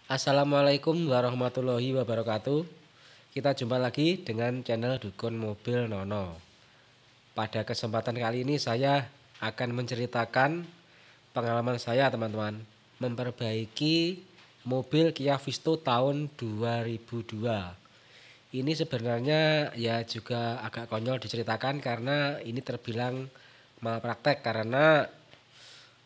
Assalamualaikum warahmatullahi wabarakatuh. Kita jumpa lagi dengan channel Dukun Mobil Nono. Pada kesempatan kali ini saya akan menceritakan pengalaman saya, teman-teman, memperbaiki mobil Kia Visto tahun 2002. Ini sebenarnya ya juga agak konyol diceritakan karena ini terbilang malpraktek karena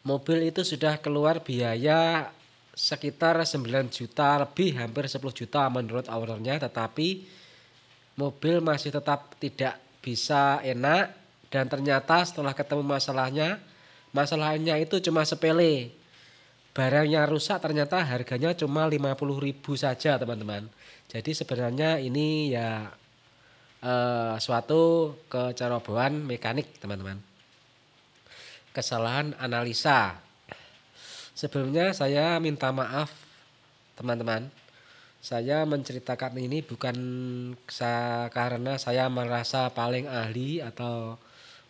mobil itu sudah keluar biaya sekitar 9 juta lebih, hampir 10 juta menurut ownernya, tetapi mobil masih tetap tidak bisa enak dan ternyata setelah ketemu masalahnya itu cuma sepele. Barangnya rusak ternyata harganya cuma 50.000 saja, teman-teman. Jadi sebenarnya ini ya suatu kecerobohan mekanik, teman-teman. Kesalahan analisa. Sebelumnya saya minta maaf, teman-teman. Saya menceritakan ini bukan karena saya merasa paling ahli atau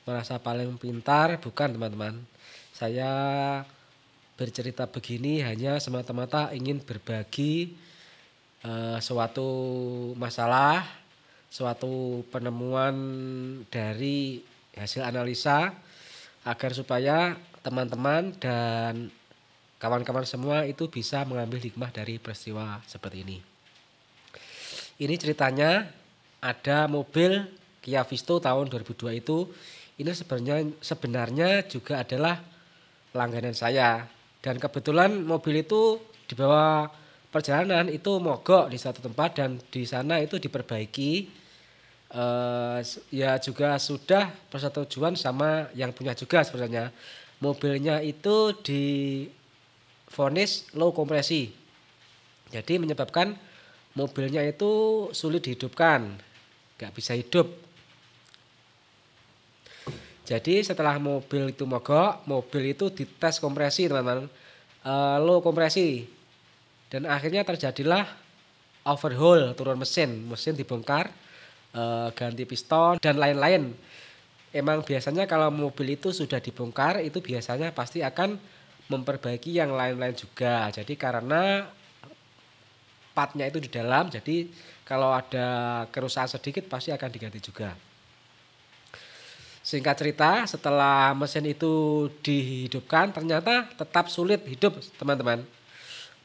merasa paling pintar, bukan, teman-teman. Saya bercerita begini hanya semata-mata ingin berbagi suatu masalah, suatu penemuan dari hasil analisa agar supaya teman-teman dan kawan-kawan semua itu bisa mengambil hikmah dari peristiwa seperti ini. Ini ceritanya ada mobil Kia Visto tahun 2002 itu. Ini sebenarnya juga adalah langganan saya. Dan kebetulan mobil itu di bawah perjalanan itu mogok di satu tempat dan di sana itu diperbaiki. Ya juga sudah persetujuan sama yang punya juga sebenarnya. Mobilnya itu divonis low kompresi. Jadi menyebabkan mobilnya itu sulit dihidupkan, nggak bisa hidup. Jadi setelah mobil itu mogok, mobil itu dites kompresi, teman-teman, low kompresi, dan akhirnya terjadilah overhaul, turun mesin dibongkar, ganti piston dan lain-lain. Emang biasanya kalau mobil itu sudah dibongkar itu biasanya pasti akan memperbaiki yang lain-lain juga. Jadi karena partnya itu di dalam, jadi kalau ada kerusakan sedikit pasti akan diganti juga. Singkat cerita, setelah mesin itu dihidupkan ternyata tetap sulit hidup, teman-teman.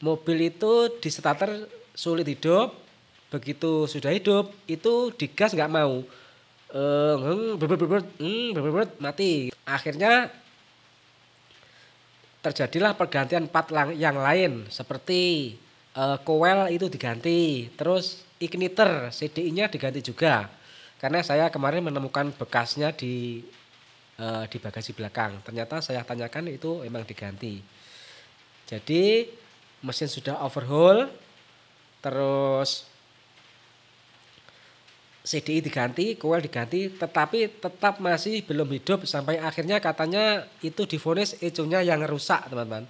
Mobil itu di starter sulit hidup, begitu sudah hidup itu digas nggak mau, mati. Akhirnya terjadilah pergantian part yang lain seperti coil itu diganti, terus igniter CDI-nya diganti juga. Karena saya kemarin menemukan bekasnya di bagasi belakang. Ternyata saya tanyakan itu emang diganti. Jadi mesin sudah overhaul, terus CDI diganti, coil diganti, tetapi tetap masih belum hidup sampai akhirnya katanya itu divonis ECU-nya yang rusak, teman-teman.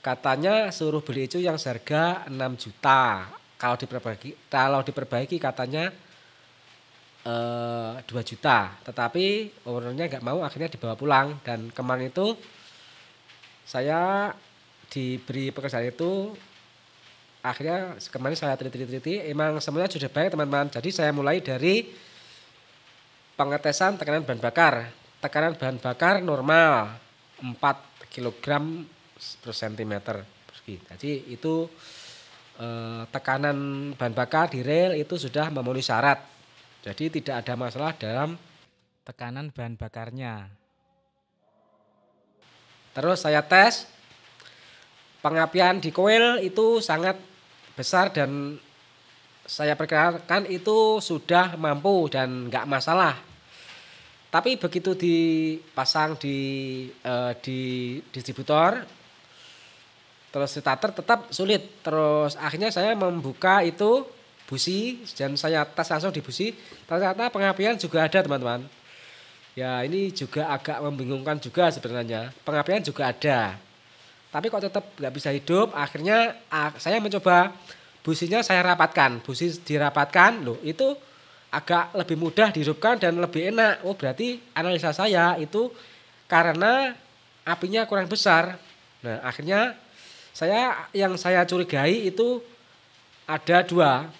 Katanya suruh beli ECU yang seharga 6 juta. Kalau diperbaiki katanya 2 juta. Tetapi ownernya nggak mau, akhirnya dibawa pulang. Dan kemarin itu saya diberi pekerjaan itu, akhirnya kemarin saya teliti, emang semuanya sudah baik, teman-teman. Jadi saya mulai dari pengetesan tekanan bahan bakar. Tekanan bahan bakar normal 4 kg per cm persegi. Jadi itu tekanan bahan bakar di rel itu sudah memenuhi syarat. Jadi tidak ada masalah dalam tekanan bahan bakarnya. Terus saya tes pengapian di koil itu sangat besar dan saya perkirakan itu sudah mampu dan nggak masalah. Tapi begitu dipasang di distributor, terus starter tetap sulit. Terus akhirnya saya membuka itu busi dan saya tes langsung di busi. Ternyata pengapian juga ada, teman-teman. Ya ini juga agak membingungkan juga sebenarnya. Pengapian juga ada. Tapi kok tetap nggak bisa hidup. Akhirnya saya mencoba businya saya rapatkan. Busi dirapatkan, loh itu agak lebih mudah dihidupkan dan lebih enak. Oh berarti analisa saya itu karena apinya kurang besar. Nah akhirnya saya curigai itu ada dua,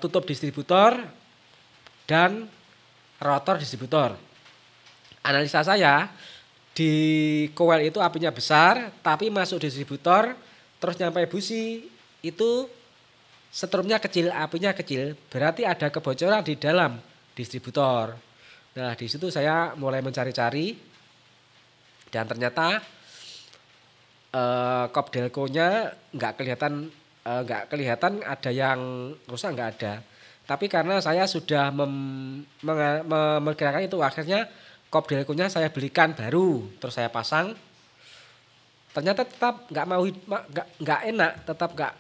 tutup distributor dan rotor distributor. Analisa saya, di coil itu apinya besar, tapi masuk distributor, terus nyampe busi, itu setrumnya kecil, apinya kecil, berarti ada kebocoran di dalam distributor. Nah, di situ saya mulai mencari-cari, dan ternyata kopdelconya nggak kelihatan ada yang rusak, nggak ada. Tapi karena saya sudah memperkirakan itu, akhirnya kopdelconya saya belikan baru, terus saya pasang. Ternyata tetap nggak enak, tetap nggak,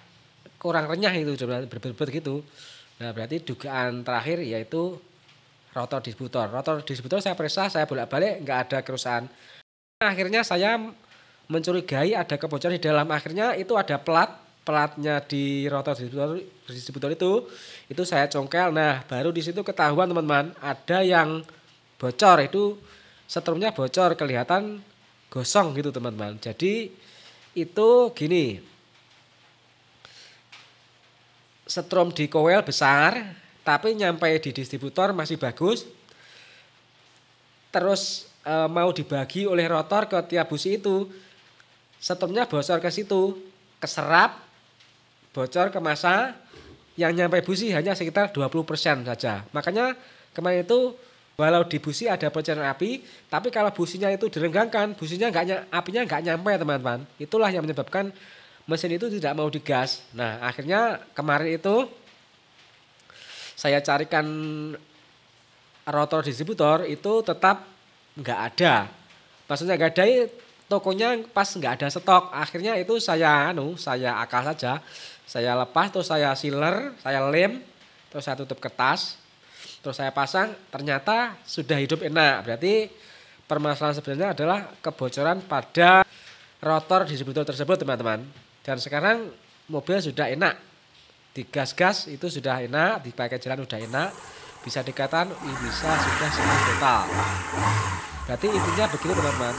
kurang renyah itu, berbeber gitu. Nah, berarti dugaan terakhir yaitu rotor distributor. Rotor distributor saya periksa, saya bolak-balik nggak ada kerusakan. Akhirnya saya mencurigai ada kebocoran di dalam. Akhirnya itu ada pelatnya di rotor distributor itu saya congkel. Nah, baru di situ ketahuan teman-teman, ada yang bocor, itu setrumnya bocor, kelihatan gosong gitu teman-teman. Jadi itu gini, setrum di coil besar, tapi nyampe di distributor masih bagus. Terus mau dibagi oleh rotor ke tiap busi itu, setrumnya bocor ke situ, keserap, bocor ke massa, yang nyampe busi hanya sekitar 20% saja. Makanya kemarin itu walau di busi ada bocoran api, tapi kalau businya itu direnggangkan, apinya nggak nyampe teman-teman. Itulah yang menyebabkan mesin itu tidak mau digas. Nah, akhirnya kemarin itu saya carikan rotor distributor itu tetap nggak ada. Maksudnya nggak ada, tokonya pas nggak ada stok. Akhirnya itu saya akal saja. Saya lepas, terus saya sealer, saya lem, terus saya tutup kertas, terus saya pasang. Ternyata sudah hidup enak. Berarti permasalahan sebenarnya adalah kebocoran pada rotor distributor tersebut teman-teman. Dan sekarang mobil sudah enak, digas-gas itu sudah enak, dipakai jalan sudah enak, bisa dikatakan bisa sudah sembuh total. Berarti intinya begitu teman-teman.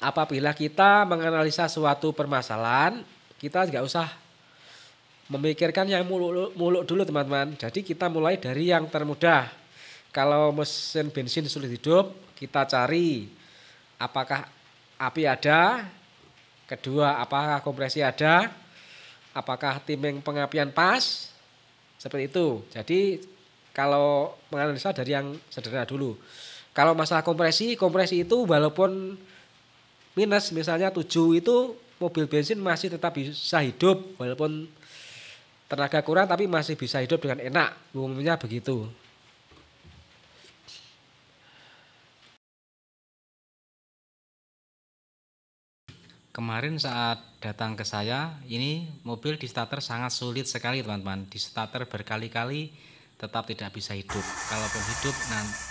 Apabila kita menganalisa suatu permasalahan, kita nggak usah memikirkan yang muluk dulu teman-teman. Jadi kita mulai dari yang termudah. Kalau mesin bensin sulit hidup, kita cari apakah api ada, kedua apakah kompresi ada, apakah timing pengapian pas, seperti itu. Jadi kalau menganalisa dari yang sederhana dulu. Kalau masalah kompresi itu walaupun minus misalnya 7, itu mobil bensin masih tetap bisa hidup, walaupun tenaga kurang tapi masih bisa hidup dengan enak, umumnya begitu. Kemarin saat datang ke saya, ini mobil di starter sangat sulit sekali teman-teman. Di starter berkali-kali tetap tidak bisa hidup. Kalaupun hidup,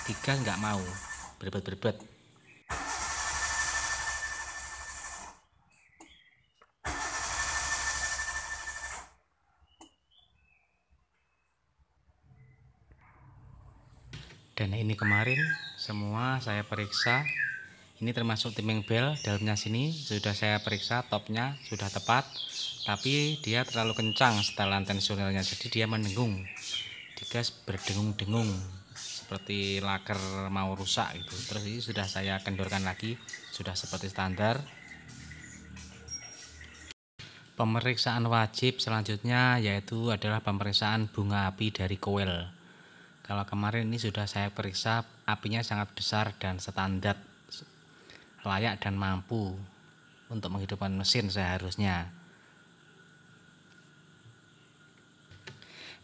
digas nggak mau, berbet-berbet. Dan ini kemarin semua saya periksa. Ini termasuk timing bell, dalamnya sini sudah saya periksa, topnya sudah tepat, tapi dia terlalu kencang setelan tensionernya, jadi dia mendengung, digas berdengung-dengung seperti laker mau rusak gitu. Terus ini sudah saya kendorkan lagi, sudah seperti standar. Pemeriksaan wajib selanjutnya yaitu adalah pemeriksaan bunga api dari coil. Kalau kemarin ini sudah saya periksa, apinya sangat besar dan standar, layak dan mampu untuk menghidupkan mesin seharusnya.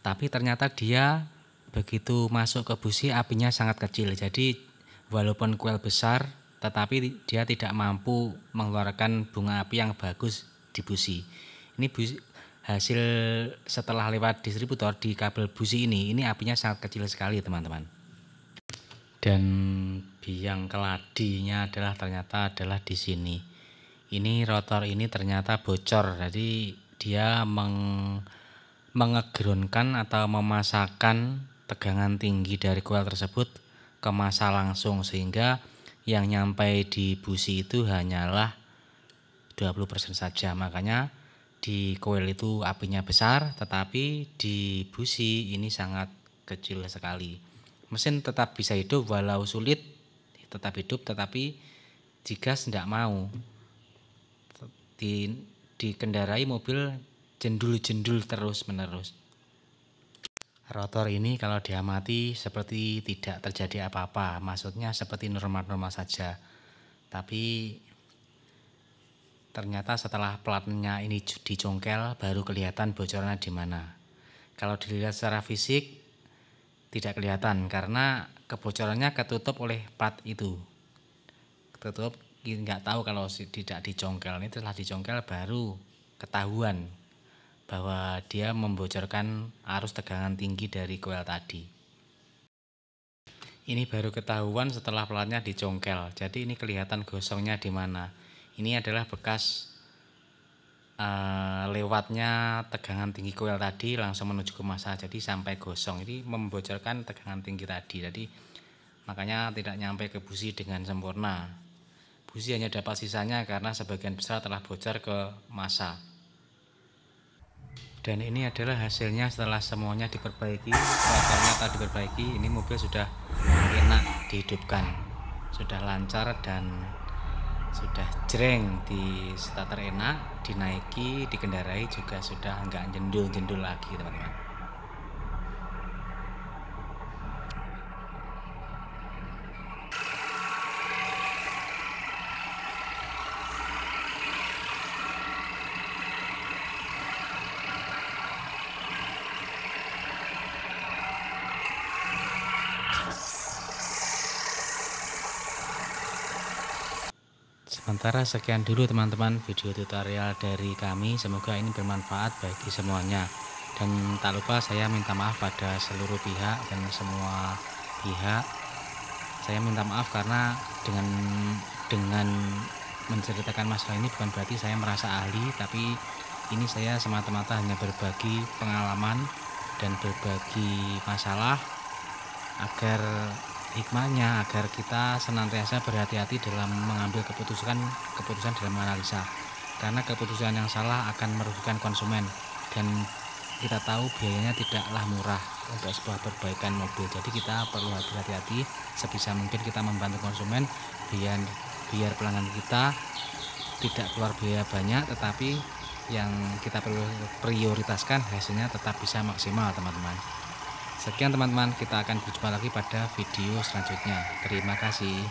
Tapi ternyata dia begitu masuk ke busi apinya sangat kecil. Jadi walaupun coil besar, tetapi dia tidak mampu mengeluarkan bunga api yang bagus di busi. Ini hasil setelah lewat distributor di kabel busi ini apinya sangat kecil sekali teman-teman. Dan biang keladinya ternyata adalah di sini. Ini rotor ini ternyata bocor, jadi dia mengegroundkan atau memasakkan tegangan tinggi dari coil tersebut ke massa langsung, sehingga yang nyampe di busi itu hanyalah 20% saja. Makanya di coil itu apinya besar, tetapi di busi ini sangat kecil sekali. Mesin tetap bisa hidup walau sulit, tetap hidup, tetapi digas tidak mau. Dikendarai mobil jendul-jendul terus-menerus. Rotor ini kalau diamati seperti tidak terjadi apa-apa, maksudnya seperti normal-normal saja. Tapi ternyata setelah platnya ini dicongkel baru kelihatan bocorannya di mana. Kalau dilihat secara fisik tidak kelihatan karena kebocorannya ketutup oleh plat itu. Ketutup, nggak tahu kalau tidak dicongkel. Ini setelah dicongkel baru ketahuan bahwa dia membocorkan arus tegangan tinggi dari coil tadi. Ini baru ketahuan setelah platnya dicongkel. Jadi ini kelihatan gosongnya di mana. Ini adalah bekas lewatnya tegangan tinggi coil tadi langsung menuju ke massa, jadi sampai gosong. Ini membocorkan tegangan tinggi tadi, jadi makanya tidak nyampe ke busi dengan sempurna. Busi hanya dapat sisanya karena sebagian besar telah bocor ke massa. Dan ini adalah hasilnya setelah semuanya diperbaiki, rotornya telah diperbaiki. Ini mobil sudah enak dihidupkan, sudah lancar dan sudah jreng, di starter enak, dinaiki, dikendarai juga sudah enggak jendul-jendul lagi, teman-teman. Sementara sekian dulu teman-teman video tutorial dari kami, semoga ini bermanfaat bagi semuanya. Dan tak lupa saya minta maaf pada seluruh pihak dan semua pihak. Saya minta maaf karena dengan menceritakan masalah ini bukan berarti saya merasa ahli, tapi ini saya semata-mata hanya berbagi pengalaman dan berbagi masalah agar hikmahnya, agar kita senantiasa berhati-hati dalam mengambil keputusan dalam menganalisa, karena keputusan yang salah akan merugikan konsumen dan kita tahu biayanya tidaklah murah untuk sebuah perbaikan mobil. Jadi kita perlu hati-hati, sebisa mungkin kita membantu konsumen biar pelanggan kita tidak keluar biaya banyak, tetapi yang kita perlu prioritaskan hasilnya tetap bisa maksimal, teman-teman. Sekian teman-teman, kita akan berjumpa lagi pada video selanjutnya. Terima kasih.